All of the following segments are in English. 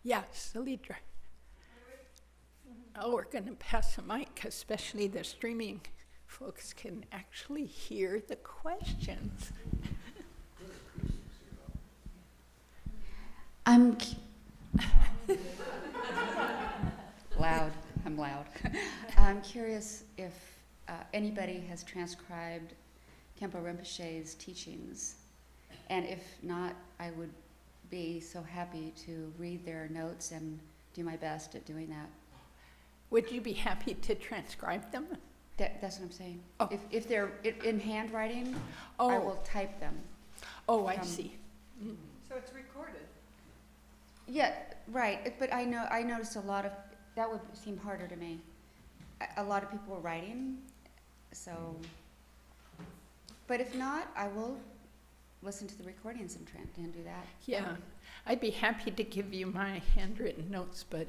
Yeah, Salidra. Oh, we're going to pass the mic, especially the streaming folks can actually hear the questions. I'm loud. I'm loud. I'm curious if anybody has transcribed Khenpo Rinpoche's teachings, and if not, I would be so happy to read their notes and do my best at doing that. Would you be happy to transcribe them? That's what I'm saying. Oh. If they're in handwriting, Oh. I will type them. Oh, I see. Mm. So it's recorded. Yeah, right. But I noticed a lot of that would seem harder to me. A lot of people were writing, so. But if not, I will listen to the recordings and do that. Yeah, I'd be happy to give you my handwritten notes, but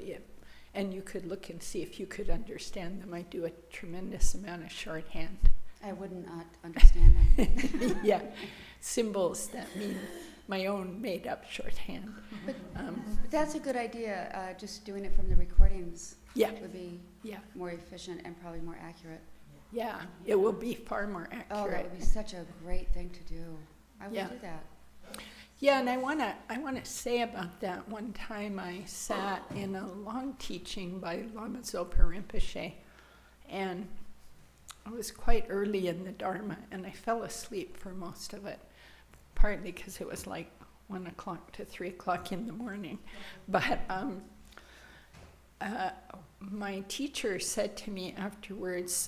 and you could look and see if you could understand them. I do a tremendous amount of shorthand. I would not understand them. Yeah, symbols that mean my own made-up shorthand. But that's a good idea. Just doing it from the recordings would be more efficient and probably more accurate. Yeah, it will be far more accurate. Oh, that would be such a great thing to do. I would do that. Yeah, and I wanna say about that. One time I sat in a long teaching by Lama Zopa Rinpoche, and it was quite early in the Dharma, and I fell asleep for most of it, partly because it was like 1 o'clock to 3 o'clock in the morning. But my teacher said to me afterwards,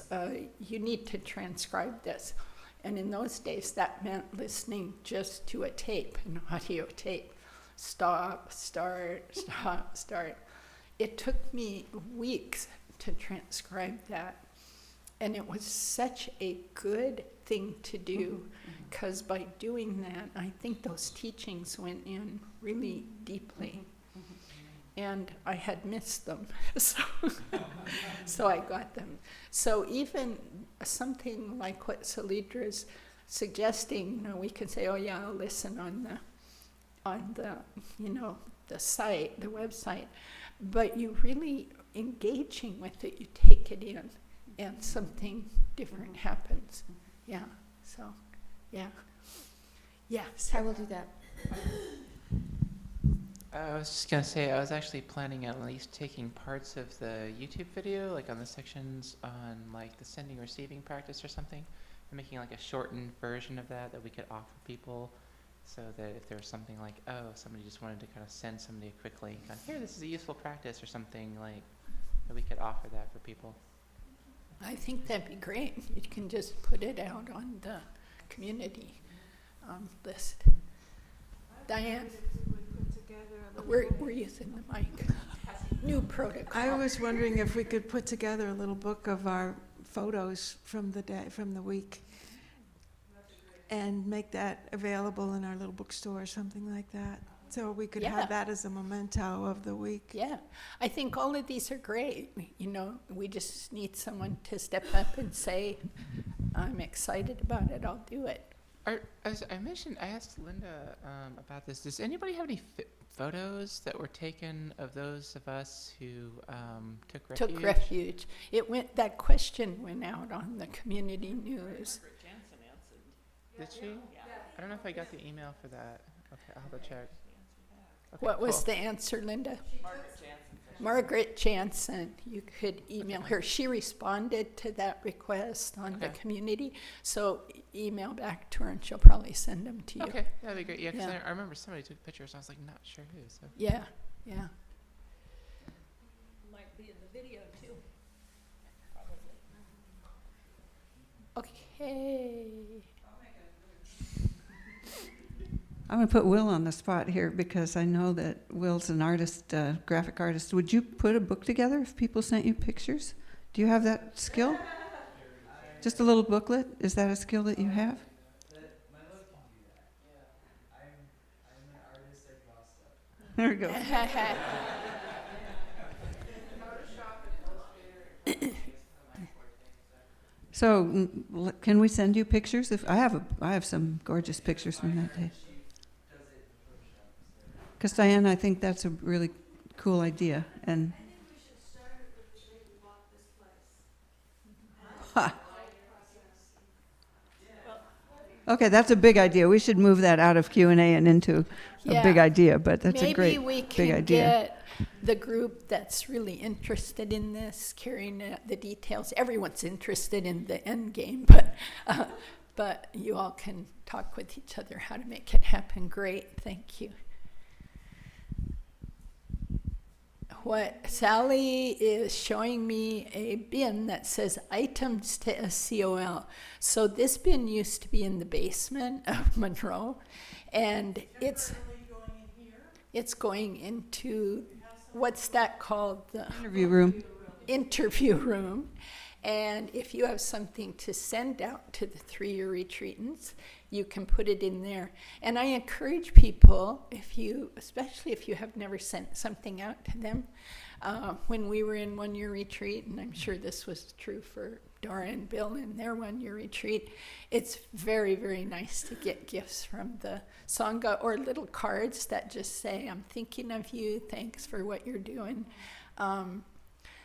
you need to transcribe this. And in those days, that meant listening just to a tape, an audio tape. Stop, start, stop, start. It took me weeks to transcribe that. And it was such a good thing to do, because by doing that, I think those teachings went in really deeply. And I had missed them, so I got them. So even something like what Salidra's suggesting, we can say, oh yeah, I'll listen on the the site, the website. But you really engaging with it, you take it in, and something different happens. Yeah. So, yeah. I will do that. I was just going to say, I was actually planning on at least taking parts of the YouTube video, like on the sections on like the sending receiving practice or something, and making like a shortened version of that we could offer people, so that if there was something like, oh, somebody just wanted to kind of send somebody a quick link on, here, this is a useful practice or something, like that we could offer that for people. I think that'd be great. You can just put it out on the community list. Diane, we're using the mic. New protocol. I was wondering if we could put together a little book of our photos from the week, and make that available in our little bookstore or something like that. So we could have that as a memento of the week. Yeah, I think all of these are great. We just need someone to step up and say, I'm excited about it, I'll do it. As I mentioned, I asked Linda about this. Does anybody have any photos that were taken of those of us who took refuge? Took refuge. That question went out on the community news. Did she? Yeah. I don't know if I got the email for that. Okay, I'll have to check. Okay, What was the answer, Linda? Margaret Jansen. You could email her. She responded to that request on the community, so email back to her and she'll probably send them to you. Okay, that'd be great. Yeah, because I remember somebody took pictures and I was like, not sure who. So. Yeah. Might be in the video too. Okay. I'm going to put Will on the spot here because I know that Will's an artist, graphic artist. Would you put a book together if people sent you pictures? Do you have that skill? Just a little booklet? Is that a skill that you have? My book can do that. Yeah. I'm an artist. I draw stuff. There we go. So, can we send you pictures? If I have some gorgeous pictures from that day. Because Diane, I think that's a really cool idea. And I think we should start it with the day we bought this place. ha. Okay, that's a big idea. We should move that out of Q&A and into a big idea, but that's a great Maybe we big can idea. get the group that's really interested in this, carrying the details. Everyone's interested in the end game, but you all can talk with each other how to make it happen. Great, thank you. What Sally is showing me a bin that says items to SCOL. So this bin used to be in the basement of Monroe, and it's going into, what's that called? The Interview room. interview room. And if you have something to send out to the 3-year retreatants, you can put it in there. And I encourage people, especially if you have never sent something out to them, when we were in 1-year retreat, and I'm sure this was true for Dora and Bill in their 1-year retreat, it's very, very nice to get gifts from the Sangha or little cards that just say, I'm thinking of you, thanks for what you're doing.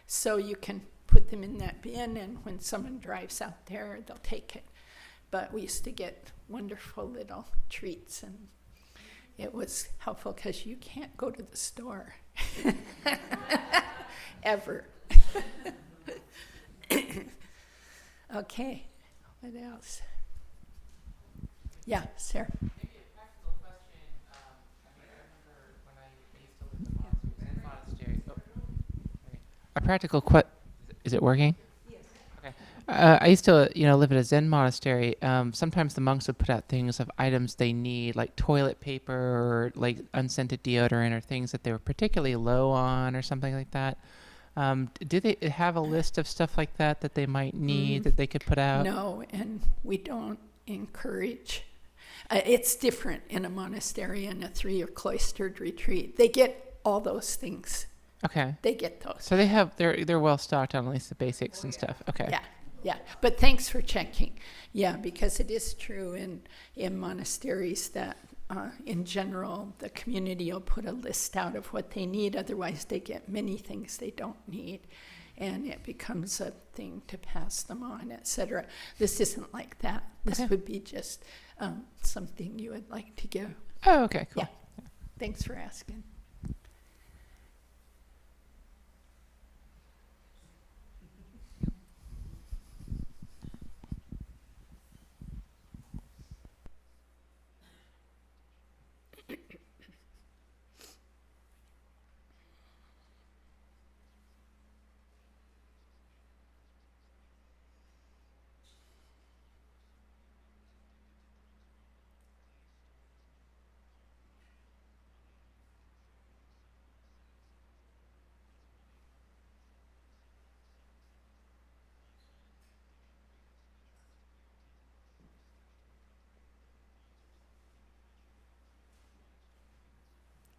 So you can put them in that bin, and when someone drives out there, they'll take it. But we used to get wonderful little treats, and it was helpful because you can't go to the store ever. Okay, what else? Yeah, Sarah. Maybe a practical question. I remember when I used to live in the monastery. A practical is it working? Yes. Okay. I used to, live at a Zen monastery. Sometimes the monks would put out things of items they need, like toilet paper or like unscented deodorant or things that they were particularly low on or something like that. Do they have a list of stuff like that they might need that they could put out? No, and we don't encourage. It's different in a monastery and a 3-year cloistered retreat. They get all those things. Okay. They get those. So they're well stocked on at least the basics and stuff. Okay. Yeah. But thanks for checking. Yeah, because it is true in monasteries that in general the community will put a list out of what they need. Otherwise, they get many things they don't need, and it becomes a thing to pass them on, etc. This isn't like that. This would be just something you would like to give. Oh, okay, cool. Yeah. Thanks for asking.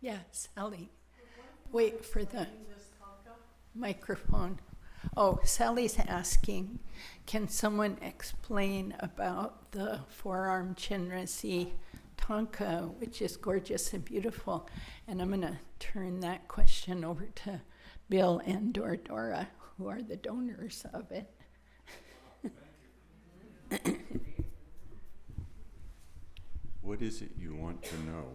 Yes, Sally. Wait for the microphone. Oh, Sally's asking, can someone explain about the forearm Chenrezig Thangka, which is gorgeous and beautiful? And I'm going to turn that question over to Bill and Dora, who are the donors of it. What is it you want to know?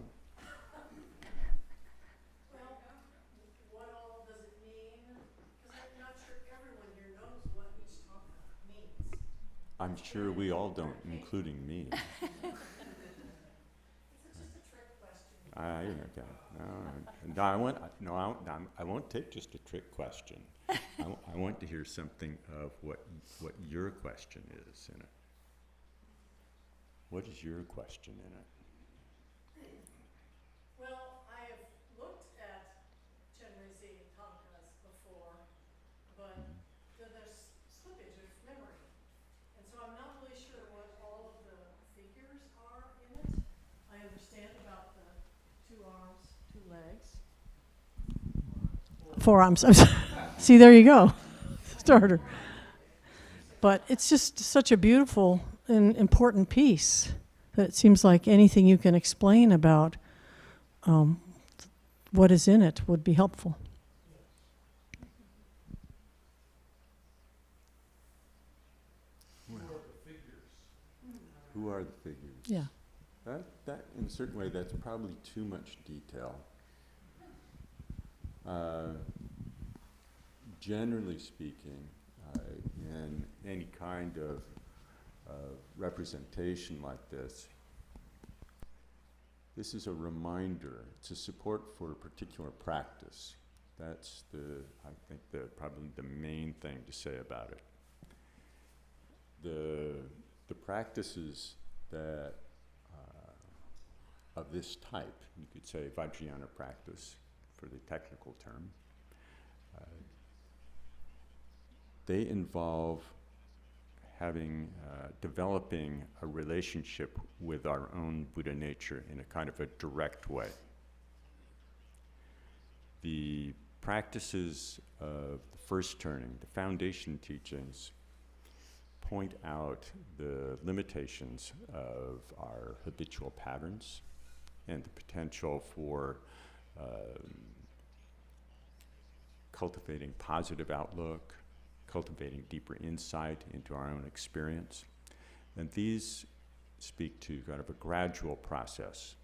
I'm sure we all don't, including me. It's just a trick question. I won't take just a trick question. I want to hear something of what your question is in it. What is your question in it? Well, I have looked at Chenrezig Thangkas before, but there's slippage of memory. And so I'm not really sure what all of the figures are in it. I understand about the 2 arms, 2 legs. 4 arms. See, there you go. Starter. But it's just such a beautiful and important piece that it seems like anything you can explain about what is in it would be helpful. Yeah. That in a certain way, that's probably too much detail. Generally speaking, in any kind of representation like this is a reminder. It's a support for a particular practice. That's I think probably the main thing to say about it. The practices that of this type, you could say Vajrayana practice for the technical term, they involve developing a relationship with our own Buddha nature in a kind of a direct way. The practices of the first turning, the foundation teachings, point out the limitations of our habitual patterns and the potential for cultivating positive outlook, cultivating deeper insight into our own experience. And these speak to kind of a gradual process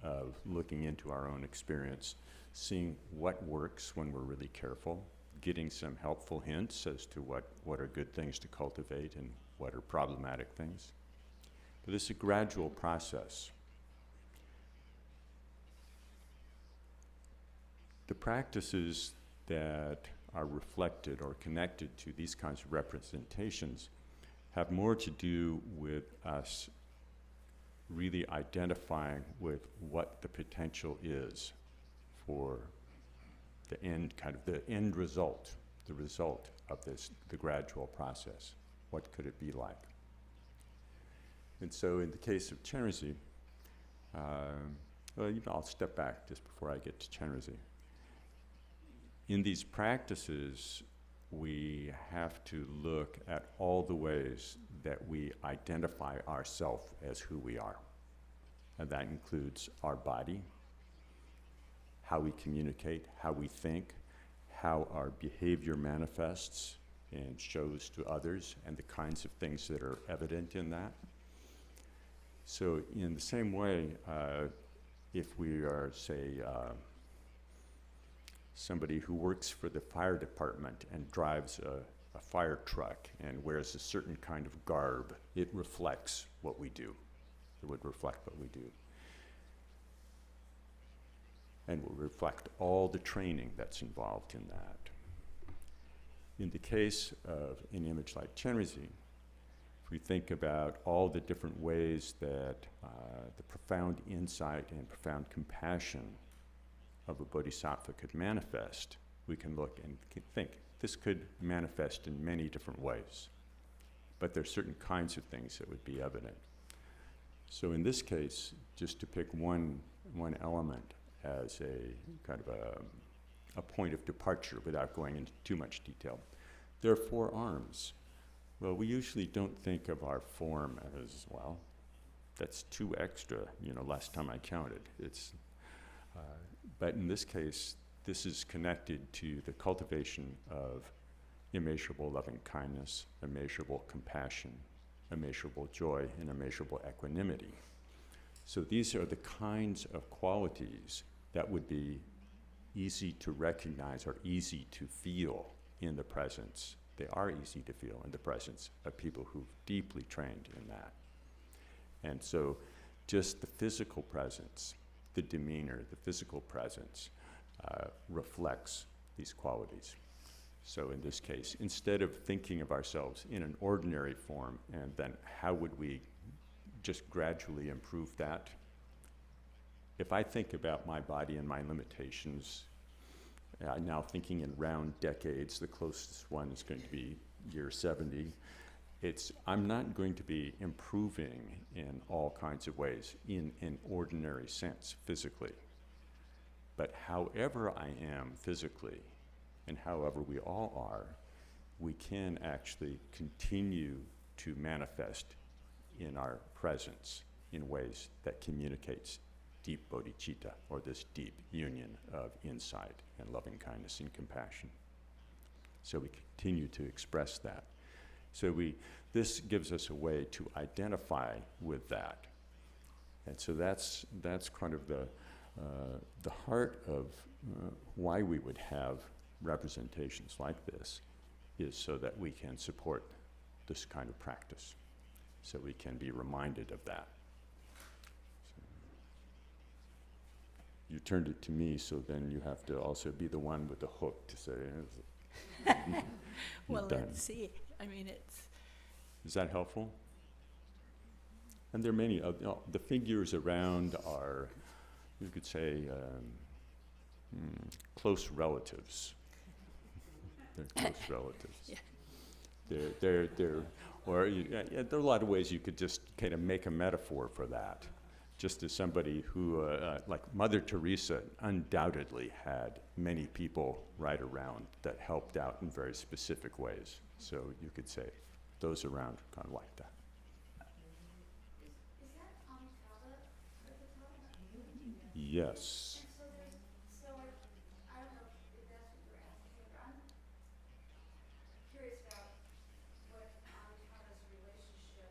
of looking into our own experience, seeing what works when we're really careful, getting some helpful hints as to what are good things to cultivate and what are problematic things. But it's a gradual process. The practices that are reflected or connected to these kinds of representations have more to do with us really identifying with what the potential is for the end result, the result of the gradual process. What could it be like? And so in the case of Chenrezig, I'll step back just before I get to Chenrezig. In these practices, we have to look at all the ways that we identify ourselves as who we are. And that includes our body, how we communicate, how we think, how our behavior manifests and shows to others, and the kinds of things that are evident in that. So in the same way, if we are, say, somebody who works for the fire department and drives a fire truck and wears a certain kind of garb, it reflects what we do. It would reflect what we do. And will reflect all the training that's involved in that. In the case of an image like Chenrezig, if we think about all the different ways that the profound insight and profound compassion of a bodhisattva could manifest, we can look and think, this could manifest in many different ways. But there are certain kinds of things that would be evident. So in this case, just to pick one element as a kind of a point of departure without going into too much detail, there are 4 arms. Well, we usually don't think of our form as, well, that's 2 extra, last time I counted. But in this case, this is connected to the cultivation of immeasurable loving kindness, immeasurable compassion, immeasurable joy, and immeasurable equanimity. So these are the kinds of qualities that would be easy to recognize or easy to feel in the presence. They are easy to feel in the presence of people who've deeply trained in that. And so just the physical presence, the demeanor, the physical presence reflects these qualities. So in this case, instead of thinking of ourselves in an ordinary form and then how would we just gradually improve that, if I think about my body and my limitations, now thinking in round decades, the closest one is going to be year 70, I'm not going to be improving in all kinds of ways in an ordinary sense, physically. But however I am physically, and however we all are, we can actually continue to manifest in our presence in ways that communicates deep bodhicitta, or this deep union of insight and loving kindness and compassion. So we continue to express that. So this gives us a way to identify with that And so that's kind of the heart of why we would have representations like this, is so that we can support this kind of practice, so we can be reminded of that. So you turned it to me, so then you have to also be the one with the hook to say, Well, done. let's see. I mean, it's Is that helpful? And there are many, the figures around are, you could say, close relatives. They're close relatives. Yeah. They're or there are a lot of ways you could just kind of make a metaphor for that. Just as somebody who, like Mother Teresa, undoubtedly had many people right around that helped out in very specific ways. So you could say those around kind of like that. Is that Amitabha at the top? Yes. And so I don't know if that's what you're asking, but I'm curious about what Amitabha's relationship,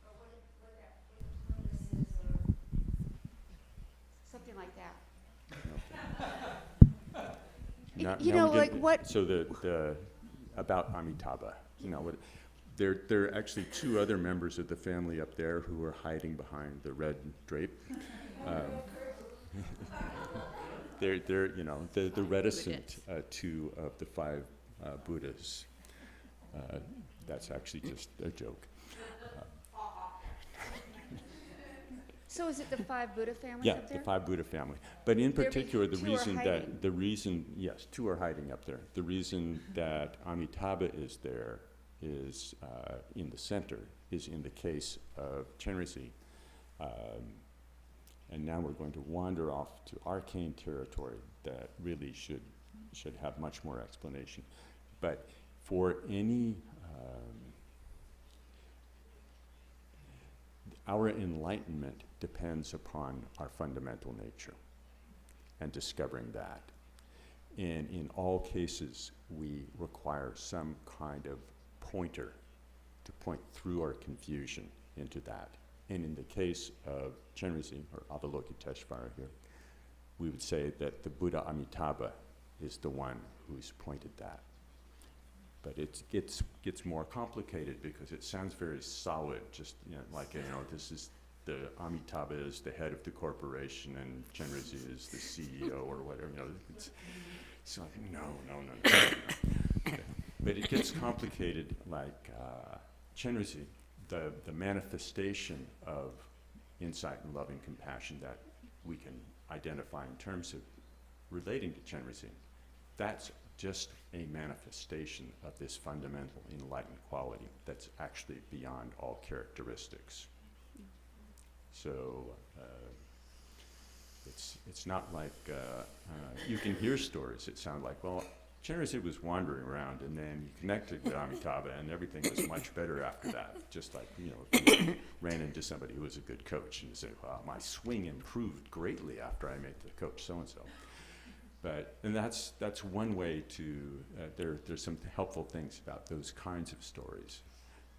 or what the purpose is, or Something like that. Now- You now know, we like get- what- So the about Amitabha, there are actually two other members of the family up there who are hiding behind the red drape. They're the reticent two of the five Buddhas. That's actually just a joke. So is it the five Buddha families Yeah, up there? the five Buddha family. But in There be particular, the two are reason hiding. yes, two are hiding up there. The reason that Amitabha is there is in the center, is in the case of Chenrezig. And now we're going to wander off to arcane territory that really should have much more explanation. But for any our enlightenment depends upon our fundamental nature and discovering that. And in all cases, we require some kind of pointer to point through our confusion into that. And in the case of Chenrezig, or Avalokiteshvara here, we would say that the Buddha Amitabha is the one who's pointed that. But it gets more complicated because it sounds very solid, just this is the Amitabha is the head of the corporation and Chenrezig is the CEO or whatever. It's like no. But it gets complicated, like Chenrezig, the manifestation of insight and loving compassion that we can identify in terms of relating to Chenrezig. That's just a manifestation of this fundamental enlightened quality that's actually beyond all characteristics. So it's not like you can hear stories that sound like, well, Chenrezig was wandering around and then he connected with Amitabha and everything was much better after that. Just like, if you ran into somebody who was a good coach and you say, well, my swing improved greatly after I made the coach so-and-so. And that's one way to, there's some helpful things about those kinds of stories.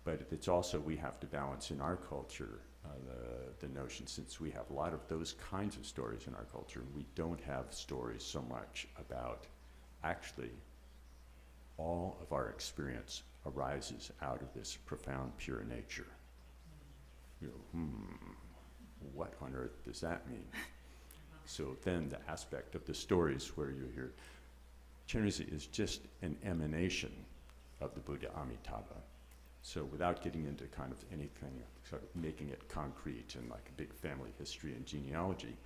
But it's also, we have to balance in our culture the notion, since we have a lot of those kinds of stories in our culture, we don't have stories so much about actually all of our experience arises out of this profound pure nature. What on earth does that mean? So then the aspect of the stories where you hear Chenrezig is just an emanation of the Buddha Amitabha. So without getting into kind of anything, sort of making it concrete and like a big family history and genealogy,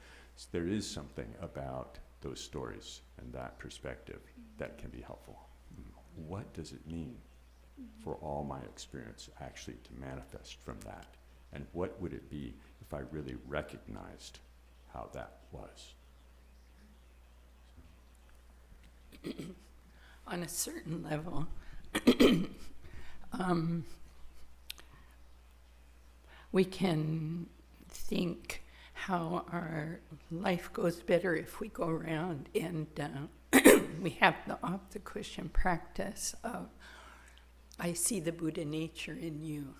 there is something about those stories and that perspective that can be helpful. What does it mean for all my experience actually to manifest from that? And what would it be if I really recognized how that was? On a certain level, we can think how our life goes better if we go around and we have the off-the-cushion practice of, I see the Buddha nature in you.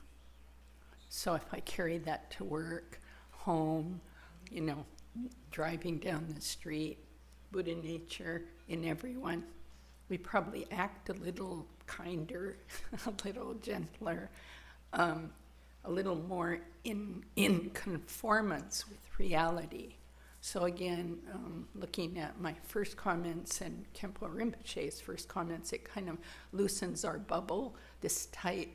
So if I carry that to work, home, you know, driving down the street, Buddha nature in everyone. We probably act a little kinder, a little gentler, a little more in conformance with reality. So again, looking at my first comments and Khenpo Rinpoche's first comments, it kind of loosens our bubble, this tight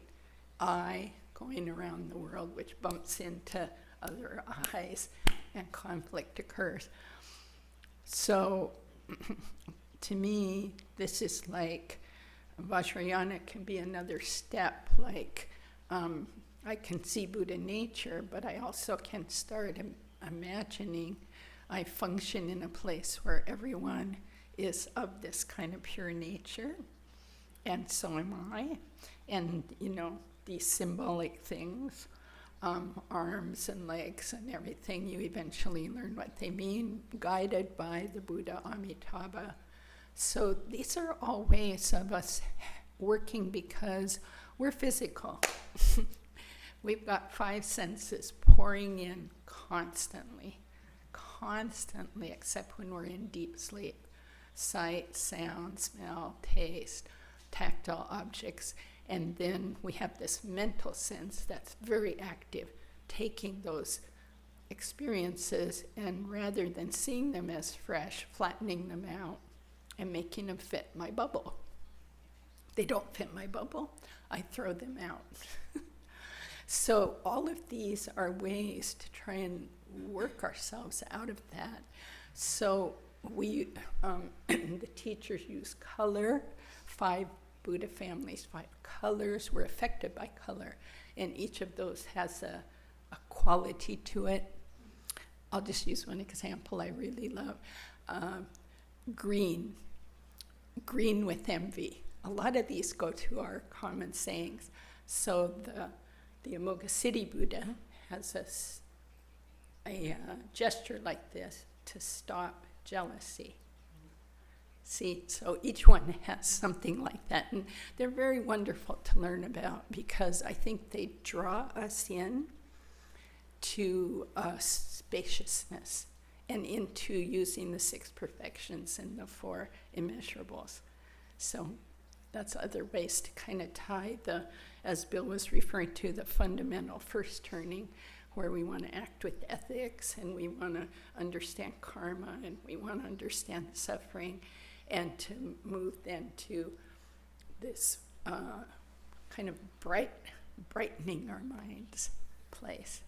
eye going around the world, which bumps into other eyes, and conflict occurs. So to me, this is like Vajrayana can be another step, like I can see Buddha nature, but I also can start imagining I function in a place where everyone is of this kind of pure nature, and so am I. And, you know, these symbolic things, arms and legs and everything, you eventually learn what they mean, guided by the Buddha Amitabha. So these are all ways of us working because we're physical. We've got 5 senses pouring in constantly, except when we're in deep sleep. Sight, sound, smell, taste, tactile objects. And then we have this mental sense that's very active, taking those experiences and rather than seeing them as fresh, flattening them out and making them fit my bubble. They don't fit my bubble, I throw them out. So all of these are ways to try and work ourselves out of that. So we, the teachers use color, 5 Buddha families, 5 colors. We're affected by color, and each of those has a quality to it. I'll just use one example I really love. Green with envy. A lot of these go to our common sayings. So the Amoga City Buddha has a gesture like this to stop jealousy. See, so each one has something like that, and they're very wonderful to learn about because I think they draw us in to spaciousness and into using the 6 perfections and the 4 immeasurables. So that's other ways to kind of tie as Bill was referring to, the fundamental first turning, where we want to act with ethics and we want to understand karma and we want to understand suffering, and to move then to this kind of brightening our minds place.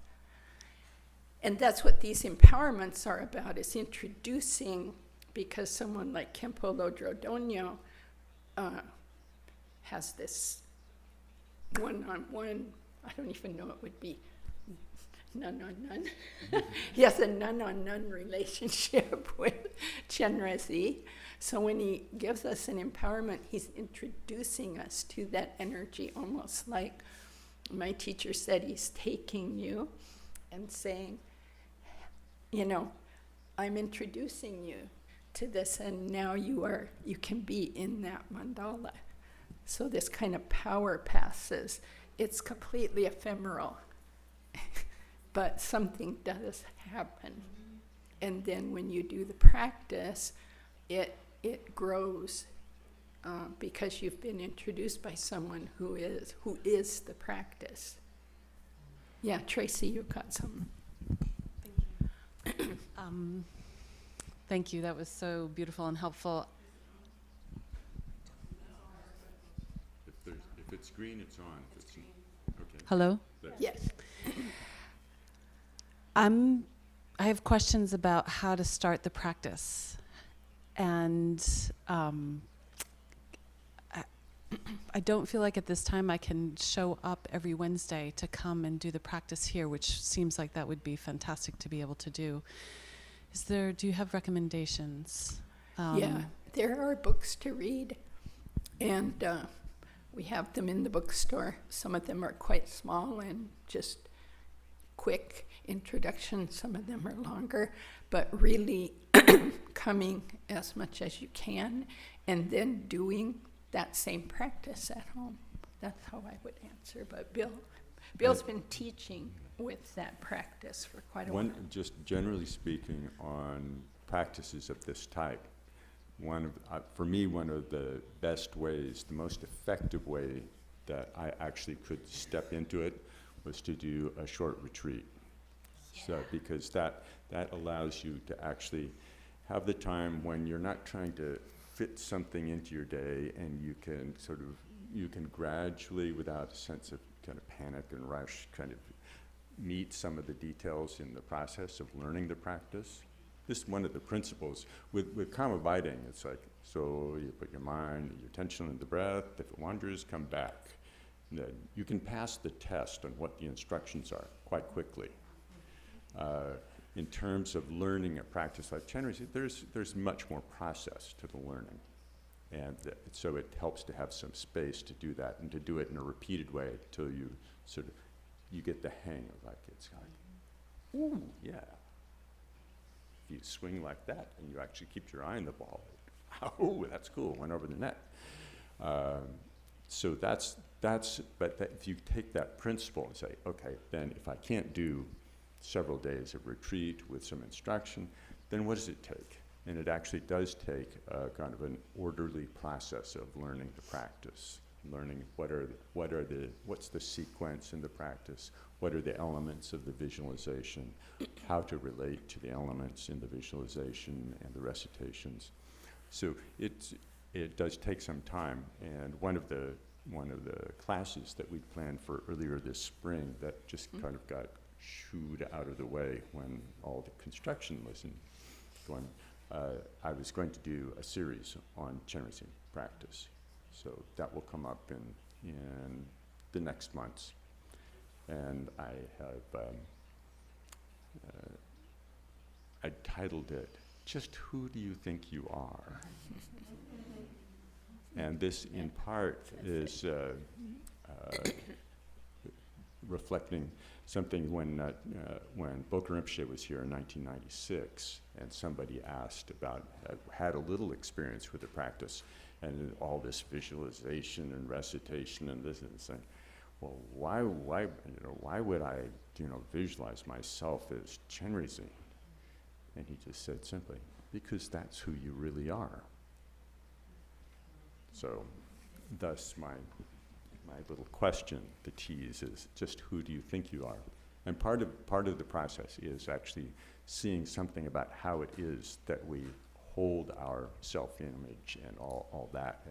And that's what these empowerments are about, is introducing, because someone like Khenpo Lodro Donyo has this one-on-one, I don't even know it would be none-on-none. He has a none-on-none relationship with Chenrezig. So when he gives us an empowerment, he's introducing us to that energy, almost like my teacher said, he's taking you and saying, you know, I'm introducing you to this, and now you can be in that mandala. So this kind of power passes. It's completely ephemeral, but something does happen. And then when you do the practice, it grows because you've been introduced by someone who is the practice. Yeah, Tracy, you've got something. Thank you. Thank you. That was so beautiful and helpful. If it's green, it's on. If it's okay. Hello? Yes. I have questions about how to start the practice. And I don't feel like at this time I can show up every Wednesday to come and do the practice here, which seems like that would be fantastic to be able to do. Do you have recommendations? Yeah, there are books to read, and we have them in the bookstore. Some of them are quite small and just quick introduction. Some of them are longer, but really coming as much as you can and then doing that same practice at home. That's how I would answer. But Bill's been teaching with that practice for quite a One, while. just generally speaking, on practices of this type, for me, one of the best ways, the most effective way that I actually could step into it was to do a short retreat. So, because that allows you to actually have the time when you're not trying to fit something into your day, and you can gradually, without a sense of kind of panic and rush, kind of meet some of the details in the process of learning the practice. This is one of the principles. With calm abiding, it's like, so you put your mind, your attention on the breath. If it wanders, come back. And then you can pass the test on what the instructions are quite quickly. In terms of learning a practice like Chenrezig, there's much more process to the learning. And so it helps to have some space to do that, and to do it in a repeated way until you you get the hang of, like, it's like, ooh, yeah. If you swing like that and you actually keep your eye on the ball, oh, that's cool, went over the net. So if you take that principle and say, okay, then if I can't do several days of retreat with some instruction, then what does it take? And it actually does take kind of an orderly process of learning the practice, learning what's the sequence in the practice, what are the elements of the visualization, how to relate to the elements in the visualization and the recitations. So it does take some time, and one of the classes that we planned for earlier this spring that just kind of got shooed out of the way when all the construction was going. I was going to do a series on Chenrezig practice, so that will come up in the next months, and I have I titled it "Just Who Do You Think You Are?" And this, in part, is reflecting something when Boka Rinpoche was here in 1996, and somebody asked about, had a little experience with the practice, and all this visualization and recitation and this and saying, well, why would I, visualize myself as Chenrezig? And he just said simply, because that's who you really are. So, thus my little question to tease is just who do you think you are? And part of the process is actually seeing something about how it is that we hold our self-image and all that,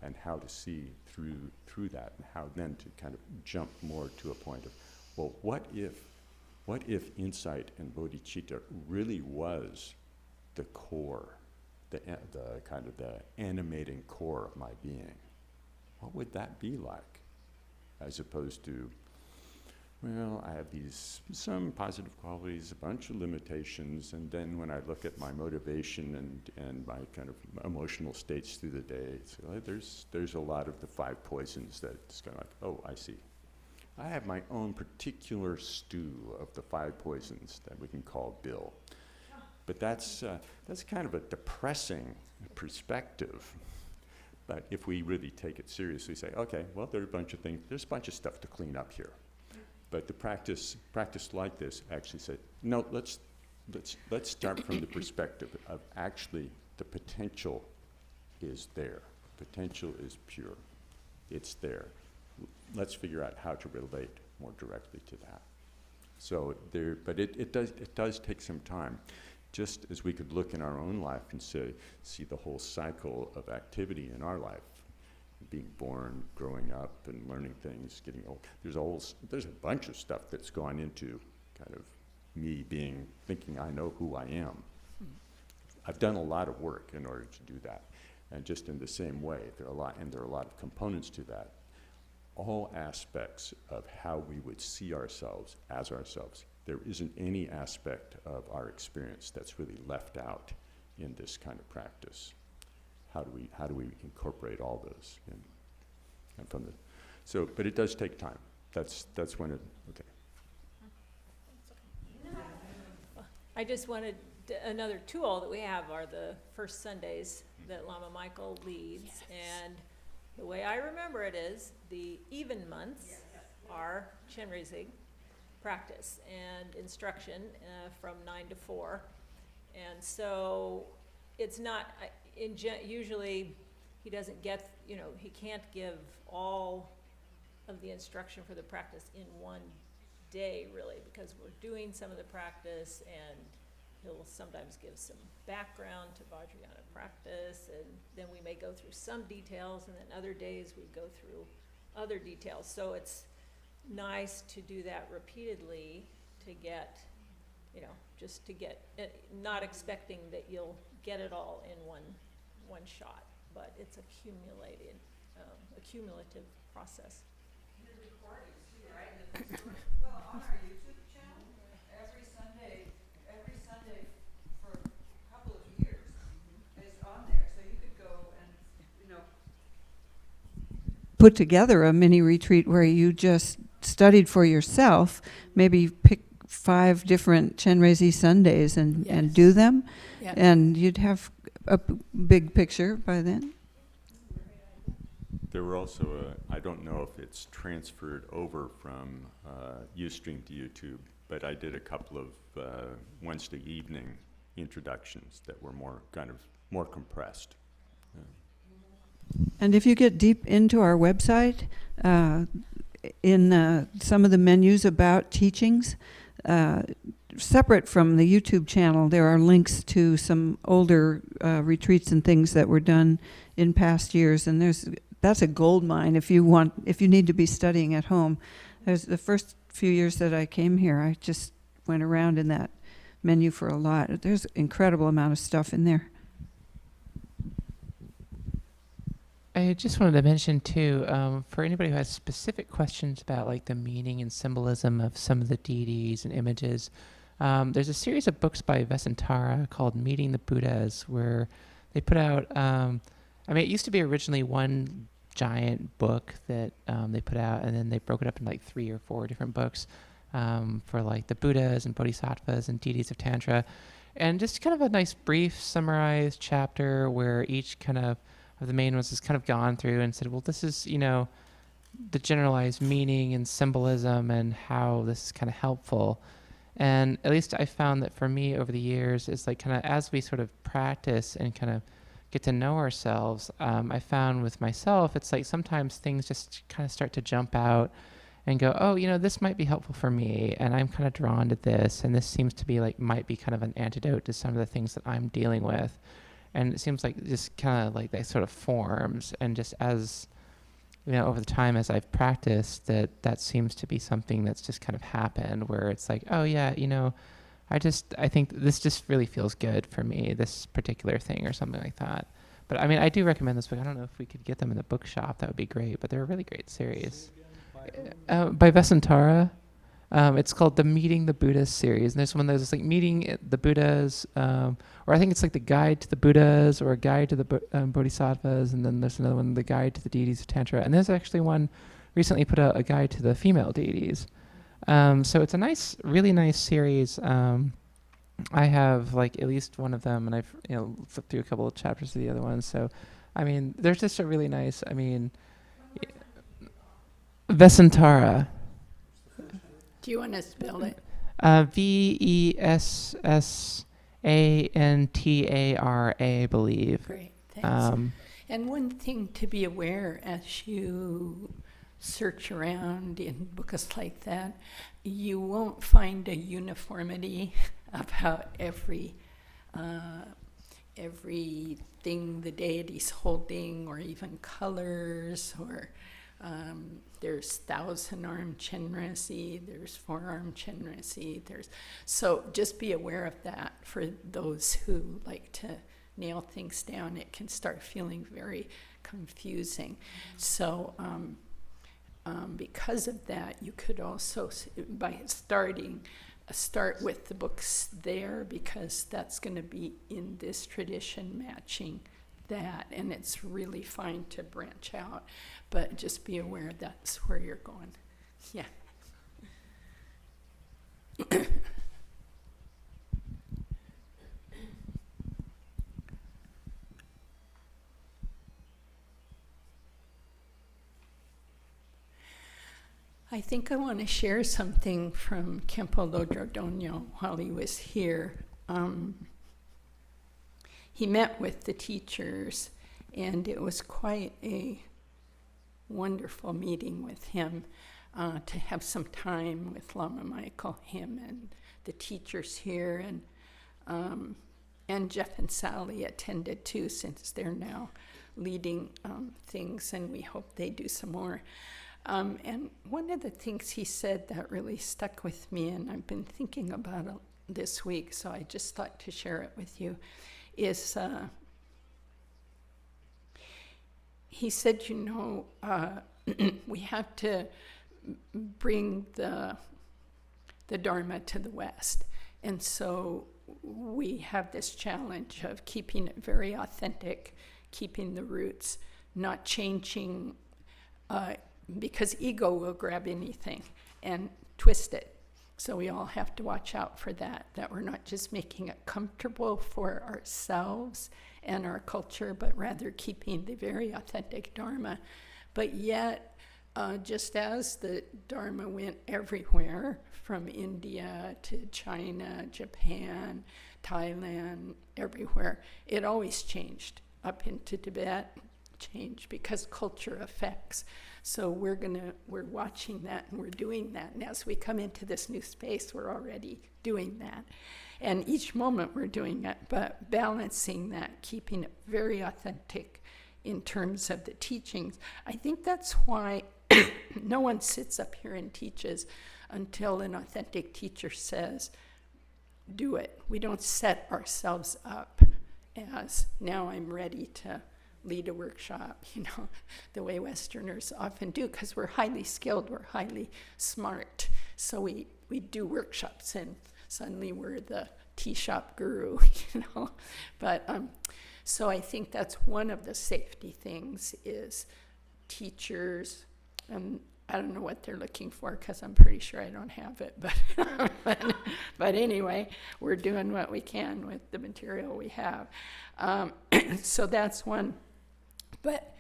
and how to see through that, and how then to kind of jump more to a point of, well, what if insight and bodhicitta really was the core, the kind of the animating core of my being? What would that be like? As opposed to, well, I have some positive qualities, a bunch of limitations, and then when I look at my motivation and my kind of emotional states through the day, it's like there's a lot of the 5 poisons that's kind of like, oh, I see. I have my own particular stew of the 5 poisons that we can call Bill. But that's kind of a depressing perspective. But if we really take it seriously, say, okay, well, there are a bunch of things, there's a bunch of stuff to clean up here. But the practice like this actually said, no, let's start from the perspective of actually the potential is there. Potential is pure. It's there. Let's figure out how to relate more directly to that. So but it does take some time. Just as we could look in our own life and see the whole cycle of activity in our life, being born, growing up, and learning things, getting old. There's a bunch of stuff that's gone into kind of me thinking I know who I am. I've done a lot of work in order to do that, and just in the same way, there are a lot of components to that. All aspects of how we would see ourselves as ourselves. There isn't any aspect of our experience that's really left out in this kind of practice. How do we incorporate all those in? And but it does take time. That's when it, okay. I just wanted another tool that we have are the first Sundays that Lama Michael leads. Yes. And the way I remember it is the even months are Chenrezig. practice and instruction from 9 to 4. And so it's not, usually he doesn't get, he can't give all of the instruction for the practice in one day, really, because we're doing some of the practice, and he'll sometimes give some background to Vajrayana practice, and then we may go through some details, and then other days we go through other details. So it's nice to do that repeatedly to get, just to get, not expecting that you'll get it all in one shot, but it's a cumulative process. Well, on our YouTube channel, every Sunday for a couple of years is on there, so you could go and, put together a mini retreat where you just studied for yourself, maybe pick 5 different Chenrezig Sundays and do them, and you'd have a big picture by then. There were also, I don't know if it's transferred over from Ustream to YouTube, but I did a couple of Wednesday evening introductions that were more compressed. And if you get deep into our website, in some of the menus about teachings, separate from the YouTube channel, there are links to some older retreats and things that were done in past years, and that's a gold mine if you need to be studying at home. There's the first few years that I came here, I just went around in that menu for a lot. There's an incredible amount of stuff in there. I just wanted to mention too, for anybody who has specific questions about like the meaning and symbolism of some of the deities and images, there's a series of books by Vesantara called Meeting the Buddhas, where they put out, it used to be originally one giant book that they put out, and then they broke it up in like 3 or 4 different books for like the Buddhas and Bodhisattvas and deities of Tantra, and just kind of a nice brief summarized chapter where each kind of the main ones has kind of gone through and said, well, this is, the generalized meaning and symbolism and how this is kind of helpful. And at least I found that for me over the years, it's like kind of as we sort of practice and kind of get to know ourselves, I found with myself, it's like sometimes things just kind of start to jump out and go, oh, this might be helpful for me, and I'm kind of drawn to this, and this seems to be like, might be kind of an antidote to some of the things that I'm dealing with. And it seems like just kind of like that sort of forms, and just as, over the time as I've practiced, that seems to be something that's just kind of happened, where it's like, oh yeah, I think this just really feels good for me, this particular thing or something like that. But I do recommend this book. I don't know if we could get them in the bookshop, that would be great, but they're a really great series. By Vesantara. It's called the Meeting the Buddhas series, and there's one that's like Meeting the Buddhas, or I think it's like the Guide to the Buddhas or a Guide to the Bodhisattvas, and then there's another one, the Guide to the Deities of Tantra, and there's actually one recently put out, a Guide to the Female Deities. So it's a really nice series. I have like at least one of them, and I've flipped through a couple of chapters of the other ones. So, there's just a really nice. Vesantara. Do you want to spell it? Vessantara, I believe. Great, thanks. And one thing to be aware as you search around in books like that, you won't find a uniformity about everything the deity's holding, or even colors, or there's 1,000-arm Chenrezig, there's 4-arm Chenrezig, so just be aware of that. For those who like to nail things down, it can start feeling very confusing. So because of that, you could also, by start with the books there, because that's going to be in this tradition matching that, and it's really fine to branch out, but just be aware that's where you're going. Yeah. I think I want to share something from Kempo Lodrodonyo while he was here. He met with the teachers, and it was quite a wonderful meeting with him, to have some time with Lama Michael, him and the teachers here, and Jeff and Sally attended too, since they're now leading things, and we hope they do some more. And one of the things he said that really stuck with me, and I've been thinking about it this week, so I just thought to share it with you, is he said, we have to bring the Dharma to the West. And so we have this challenge of keeping it very authentic, keeping the roots, not changing, because ego will grab anything and twist it. So we all have to watch out for that we're not just making it comfortable for ourselves and our culture, but rather keeping the very authentic Dharma. But yet, just as the Dharma went everywhere, from India to China, Japan, Thailand, everywhere, it always changed. Up into Tibet, changed because culture affects. So we're watching that, and we're doing that. And as we come into this new space, we're already doing that. And each moment we're doing it, but balancing that, keeping it very authentic in terms of the teachings. I think that's why no one sits up here and teaches until an authentic teacher says, do it. We don't set ourselves up as, now I'm ready to lead a workshop, the way Westerners often do, because we're highly skilled, we're highly smart. So we do workshops, and suddenly we're the tea shop guru, But so I think that's one of the safety things is teachers, and I don't know what they're looking for, because I'm pretty sure I don't have it, but anyway, we're doing what we can with the material we have. So that's one. But,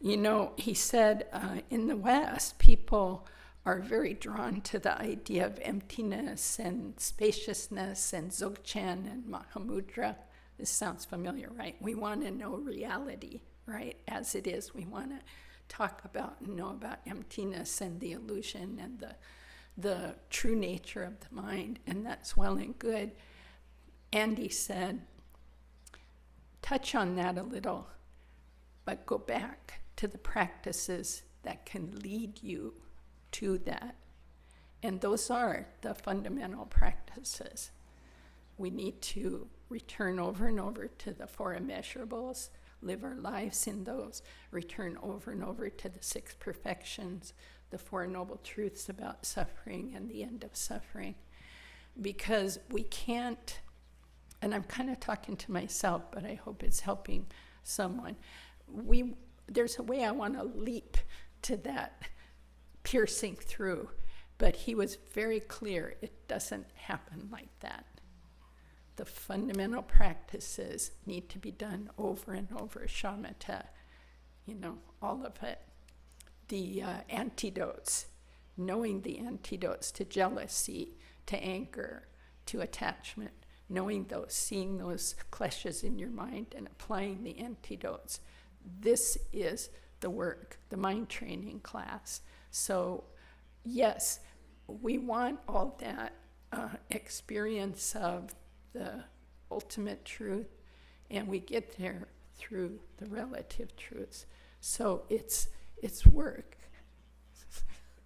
he said in the West, people are very drawn to the idea of emptiness and spaciousness and Dzogchen and Mahamudra. This sounds familiar, right? We want to know reality, right, as it is. We want to talk about and know about emptiness and the illusion and the true nature of the mind, and that's well and good. Andy said, touch on that a little, but go back to the practices that can lead you to that. And those are the fundamental practices. We need to return over and over to the four immeasurables, live our lives in those, return over and over to the six perfections, the Four Noble Truths about suffering and the end of suffering. Because we can't, and I'm kind of talking to myself, but I hope it's helping someone. There's a way I want to leap to that piercing through, but he was very clear it doesn't happen like that. The fundamental practices need to be done over and over, shamatha, all of it. The antidotes, knowing the antidotes to jealousy, to anger, to attachment, knowing those, seeing those kleshas in your mind and applying the antidotes. This is the work, the mind training class. So yes, we want all that experience of the ultimate truth, and we get there through the relative truths. So it's work.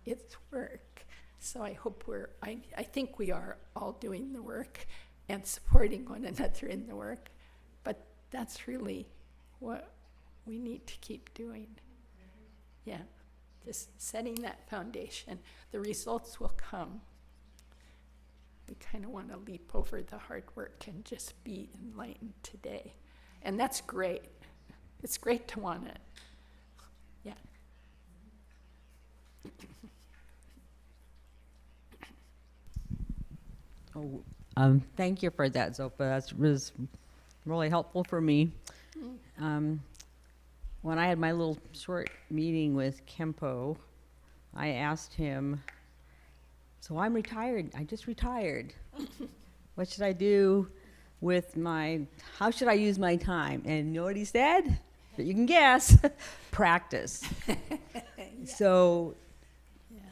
It's work. So I hope I think we are all doing the work and supporting one another in the work, but that's really what we need to keep doing. Yeah, just setting that foundation. The results will come. We kind of want to leap over the hard work and just be enlightened today. And that's great. It's great to want it. Yeah. Thank you for that, Zopa. That was really helpful for me. When I had my little short meeting with Kempo I asked him, so I'm retired, I just retired. What should I do with how should I use my time? And you know what he said? But you can guess, practice. So,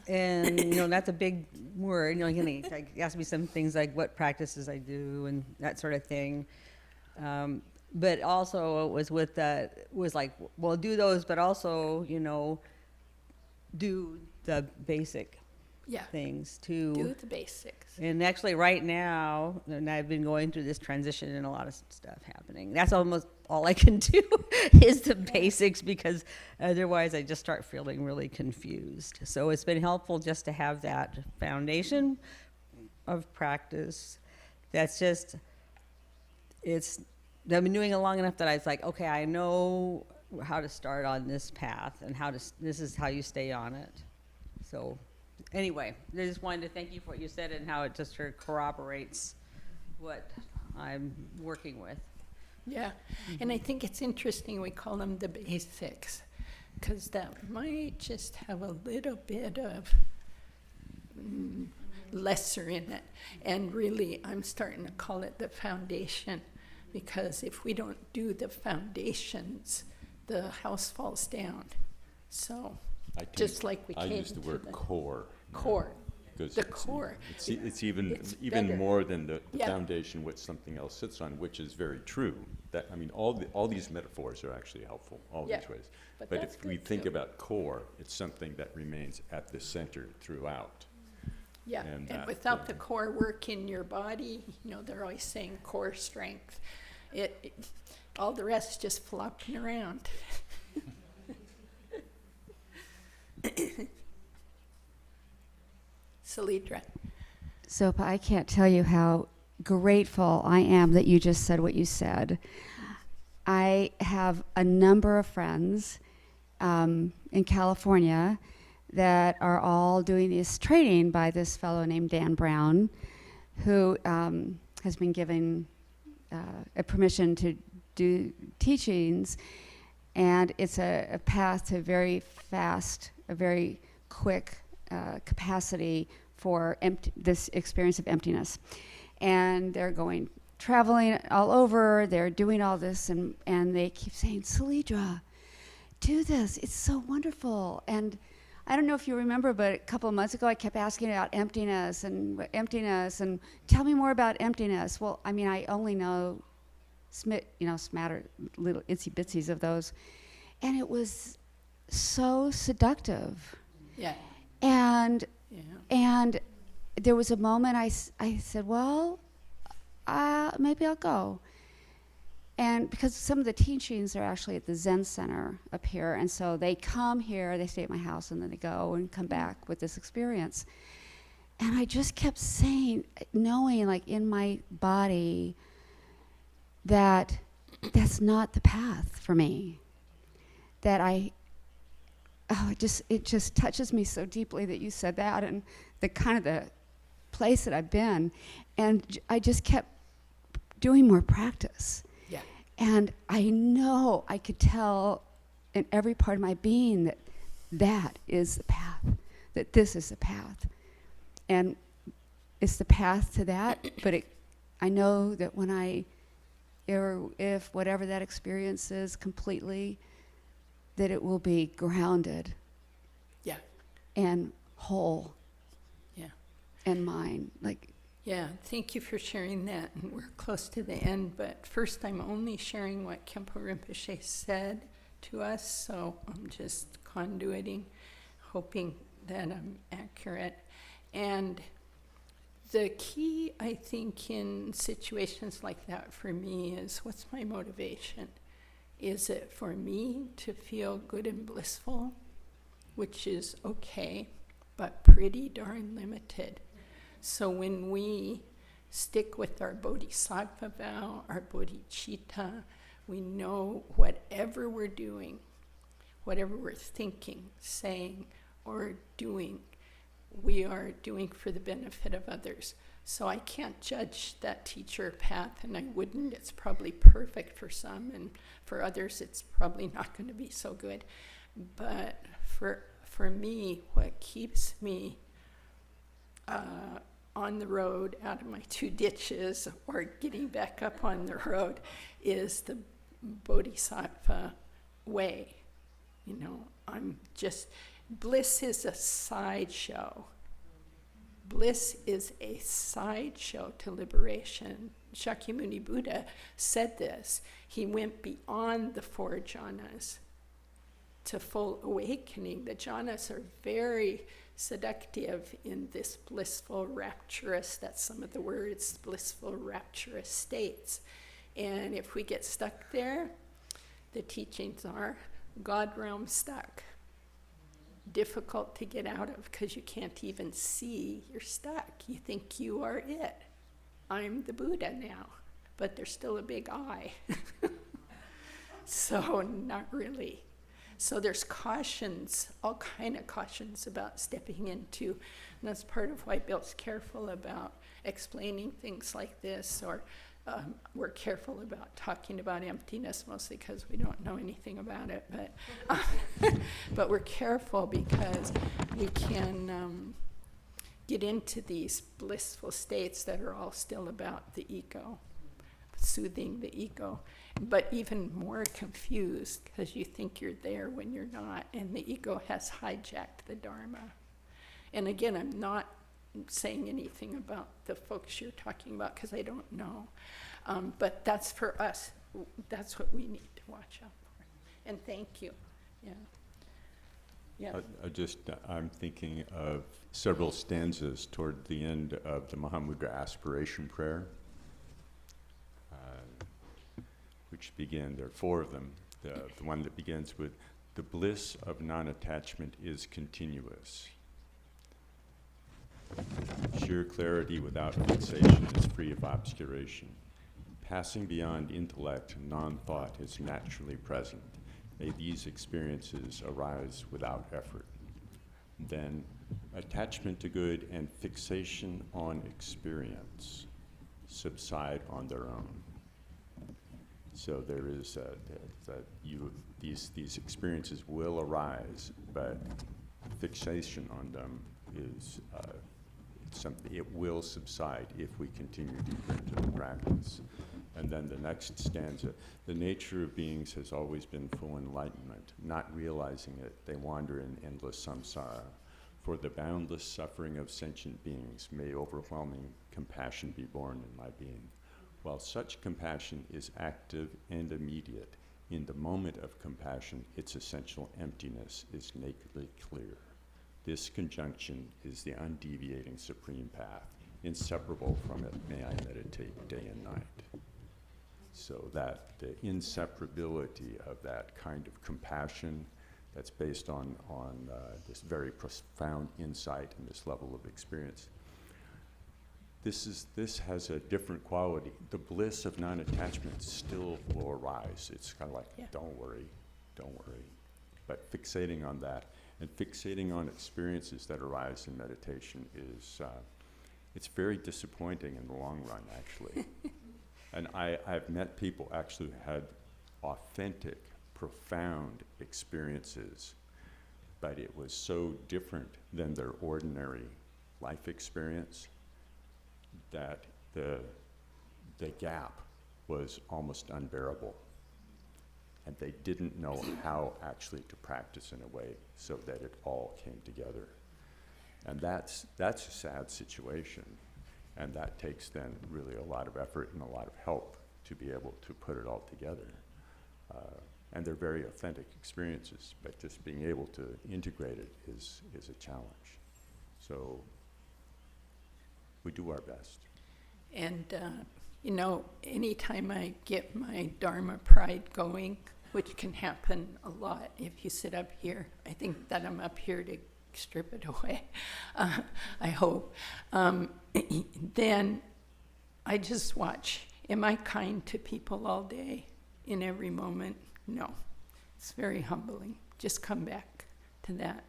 and that's a big word. He asked me some things like what practices I do and that sort of thing. But also it was with that, was like, well, do those, but also, do the basic things too. Do the basics. And actually right now, and I've been going through this transition and a lot of stuff happening. That's almost all I can do is the basics, because otherwise I just start feeling really confused. So it's been helpful just to have that foundation of practice. That's just, I've been doing it long enough that I was like, okay, I know how to start on this path and this is how you stay on it. So anyway, I just wanted to thank you for what you said and how it just sort of corroborates what I'm working with. Yeah, and I think it's interesting we call them the basics, because that might just have a little bit of lesser in it. And really, I'm starting to call it the foundation, because if we don't do the foundations, the house falls down. So, just like we came to I use the word core. Core. Because the core. It's even better. more than the foundation which something else sits on, which is very true. That, I mean, all these metaphors are actually helpful, all these ways. But if we think about core, it's something that remains at the center throughout. Yeah, and without the core work in your body, they're always saying core strength. All the rest just flopping around. Salidra. Zopa, I can't tell you how grateful I am that you just said what you said. I have a number of friends in California that are all doing this training by this fellow named Dan Brown, who has been given a permission to do teachings, and it's a path to very fast, a very quick capacity for this experience of emptiness. And they're traveling all over, they're doing all this, and they keep saying, Salidra, do this, it's so wonderful. And I don't know if you remember, but a couple of months ago I kept asking about emptiness, and tell me more about emptiness. Well, I mean, I only know smatter, little itsy bitsies of those. And it was so seductive. Yeah. And there was a moment I said, well, maybe I'll go. And because some of the teachings are actually at the Zen Center up here, and so they come here, they stay at my house, and then they go and come back with this experience. And I just kept knowing like in my body that that's not the path for me. That it just touches me so deeply that you said that, and the kind of the place that I've been, and I just kept doing more practice. Yeah. And I know I could tell in every part of my being that is the path, that this is the path. And it's the path to that, but I know that when if whatever that experience is completely, that it will be grounded. Yeah. And whole. Yeah. And mine. Yeah, thank you for sharing that. And we're close to the end, but first I'm only sharing what Khenpo Rinpoche said to us, so I'm just conduiting, hoping that I'm accurate. And the key, I think, in situations like that for me is, what's my motivation? Is it for me to feel good and blissful, which is okay, but pretty darn limited. So when we stick with our bodhisattva vow, our bodhicitta, we know whatever we're doing, whatever we're thinking, saying, or doing, we are doing for the benefit of others. So I can't judge that teacher path, and I wouldn't. It's probably perfect for some, and for others it's probably not going to be so good. But for me, what keeps me on the road out of my 2 ditches or getting back up on the road is the Bodhisattva way. You know, bliss is a sideshow. Bliss is a sideshow to liberation. Shakyamuni Buddha said this. He went beyond the 4 jhanas to full awakening. The jhanas are very seductive in this blissful, rapturous, that's some of the words, blissful, rapturous states. And if we get stuck there, the teachings are God realm stuck. Difficult to get out of because you can't even see you're stuck. You think you are it. I'm the Buddha now, but there's still a big I. So not really. So there's cautions, all kind of cautions about stepping into, and that's part of why Bill's careful about explaining things like this, or we're careful about talking about emptiness, mostly because we don't know anything about it, but we're careful because we can get into these blissful states that are all still about the ego, soothing the ego, but even more confused because you think you're there when you're not, and the ego has hijacked the Dharma. And again, I'm not saying anything about the folks you're talking about because I don't know, but that's for us. That's what we need to watch out for. And thank you. Yeah. I'm thinking of several stanzas toward the end of the Mahamudra Aspiration Prayer, which begin, there are 4 of them. The one that begins with, the bliss of non-attachment is continuous. Sheer clarity without fixation is free of obscuration. Passing beyond intellect, non-thought is naturally present. May these experiences arise without effort. Then, attachment to good and fixation on experience subside on their own. So there is these experiences will arise, but fixation on them is something, it will subside if we continue deeper into the practice. And then the next stanza, the nature of beings has always been full enlightenment. Not realizing it, they wander in endless samsara. For the boundless suffering of sentient beings, may overwhelming compassion be born in my being. While such compassion is active and immediate, in the moment of compassion, its essential emptiness is nakedly clear. This conjunction is the undeviating supreme path. Inseparable from it, may I meditate day and night. So that the inseparability of that kind of compassion that's based on this very profound insight and this level of experience, this has a different quality. The bliss of non-attachment still will arise. It's kind of like, don't worry. But fixating on that and fixating on experiences that arise in meditation is, it's very disappointing in the long run, actually. And I've met people actually who had authentic, profound experiences, but it was so different than their ordinary life experience that the gap was almost unbearable. And they didn't know how actually to practice in a way so that it all came together. And that's a sad situation. And that takes then really a lot of effort and a lot of help to be able to put it all together. And they're very authentic experiences, but just being able to integrate it is a challenge. So we do our best. And, anytime I get my Dharma pride going, which can happen a lot if you sit up here, I think that I'm up here to strip it away, I hope. Then I just watch. Am I kind to people all day, in every moment? No. It's very humbling. Just come back to that.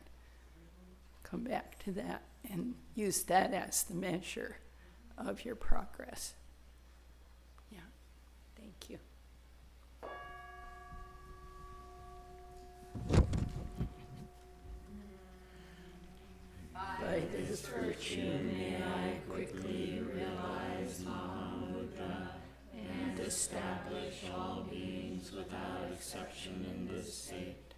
Come back to that and use that as the measure of your progress. Yeah. Thank you. establish all beings without exception in this state.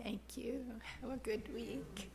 Thank you. Have a good week.